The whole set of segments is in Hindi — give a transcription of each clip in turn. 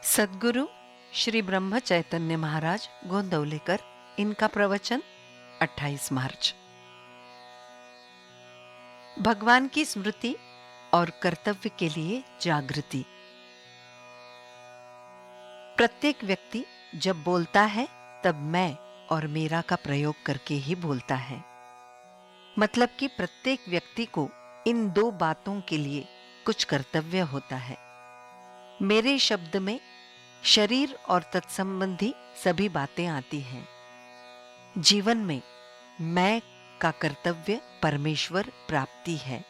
सद्गुरु श्री ब्रह्म चैतन्य महाराज गोंदवलेकर, इनका प्रवचन 28 मार्च। भगवान की स्मृति और कर्तव्य के लिए जागृति। प्रत्येक व्यक्ति जब बोलता है तब मैं और मेरा का प्रयोग करके ही बोलता है। मतलब कि प्रत्येक व्यक्ति को इन दो बातों के लिए कुछ कर्तव्य होता है। मेरे शब्द में शरीर और तत्संबंधी सभी बातें आती हैं। जीवन में मैं का कर्तव्य परमेश्वर प्राप्ति है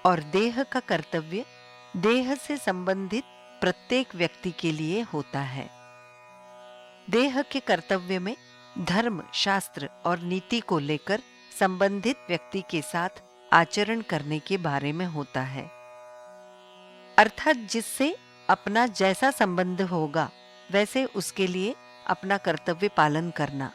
और देह का कर्तव्य देह से संबंधित प्रत्येक व्यक्ति के लिए होता है। देह के कर्तव्य में धर्म, शास्त्र और नीति को लेकर संबंधित व्यक्ति के साथ आचरण करने के बारे में होता है, अर्थात जिससे अपना जैसा संबंध होगा वैसे उसके लिए अपना कर्तव्य पालन करना।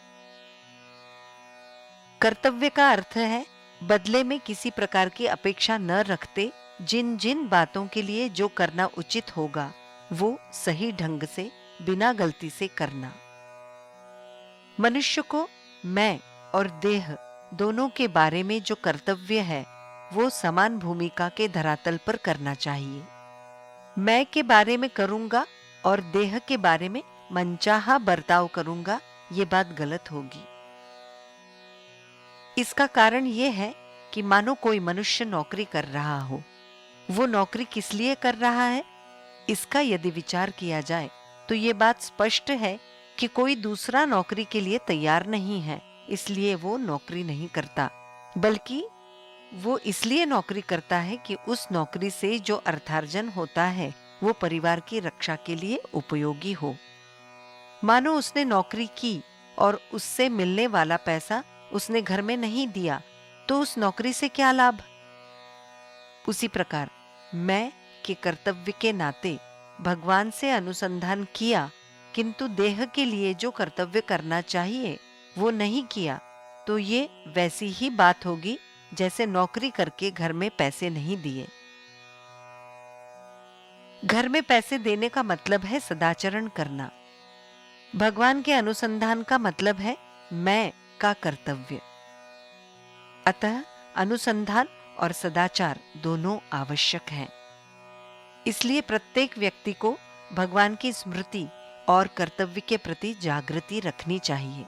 कर्तव्य का अर्थ है बदले में किसी प्रकार की अपेक्षा न रखते जिन जिन बातों के लिए जो करना उचित होगा वो सही ढंग से बिना गलती से करना। मनुष्य को मैं और देह दोनों के बारे में जो कर्तव्य है वो समान भूमिका के धरातल पर करना चाहिए। मैं के बारे में करूंगा और देह के बारे में मनचाहा बर्ताव करूंगा, ये बात गलत होगी। इसका कारण यह है कि मानो कोई मनुष्य नौकरी कर रहा हो, वो नौकरी किस लिए कर रहा है, इसका यदि विचार किया जाए तो ये बात स्पष्ट है कि कोई दूसरा नौकरी के लिए तैयार नहीं है, इसलिए वो नौकरी नहीं करता, बल्कि वो इसलिए नौकरी करता है कि उस नौकरी से जो अर्थार्जन होता है वो परिवार की रक्षा के लिए उपयोगी हो। मानो उसने नौकरी की और उससे मिलने वाला पैसा उसने घर में नहीं दिया तो उस नौकरी से क्या लाभ। उसी प्रकार मैं के कर्तव्य के नाते भगवान से अनुसंधान किया, किंतु देह के लिए जो कर्तव्य करना चाहिए वो नहीं किया, तो ये वैसी ही बात होगी जैसे नौकरी करके घर में पैसे नहीं दिए। घर में पैसे देने का मतलब है सदाचरण करना। भगवान के अनुसंधान का मतलब है मैं का कर्तव्य। अतः अनुसंधान और सदाचार दोनों आवश्यक हैं। इसलिए प्रत्येक व्यक्ति को भगवान की स्मृति और कर्तव्य के प्रति जागृति रखनी चाहिए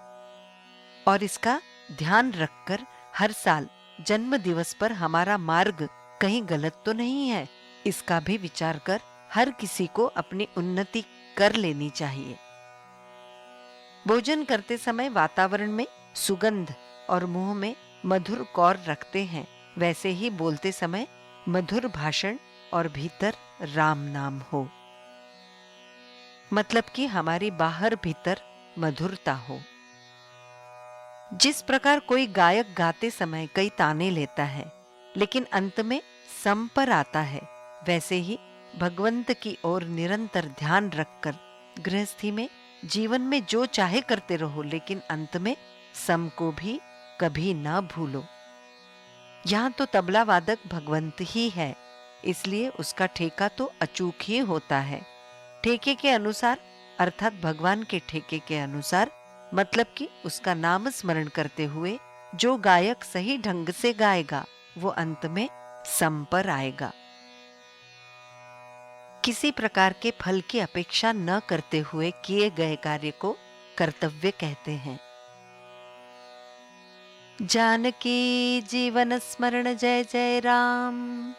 और इसका ध्यान रखकर हर साल जन्म दिवस पर हमारा मार्ग कहीं गलत तो नहीं है, इसका भी विचार कर हर किसी को अपनी उन्नति कर लेनी चाहिए। भोजन करते समय वातावरण में सुगंध और मुंह में मधुर कौर रखते हैं, वैसे ही बोलते समय मधुर भाषण और भीतर राम नाम हो। मतलब कि हमारी बाहर भीतर मधुरता हो। जिस प्रकार कोई गायक गाते समय कई ताने लेता है लेकिन अंत में सम पर आता है, वैसे ही भगवंत की ओर निरंतर ध्यान रखकर गृहस्थी में जीवन में जो चाहे करते रहो, लेकिन अंत में सम को भी कभी ना भूलो। यहां तो तबला वादक भगवंत ही है, इसलिए उसका ठेका तो अचूक ही होता है। ठेके के अनुसार अर्थात भगवान के ठेके के अनुसार, मतलब कि उसका नाम स्मरण करते हुए जो गायक सही ढंग से गाएगा वो अंत में सम पर आएगा। किसी प्रकार के फल की अपेक्षा न करते हुए किए गए कार्य को कर्तव्य कहते हैं। जानकी जीवन स्मरण जय जय राम।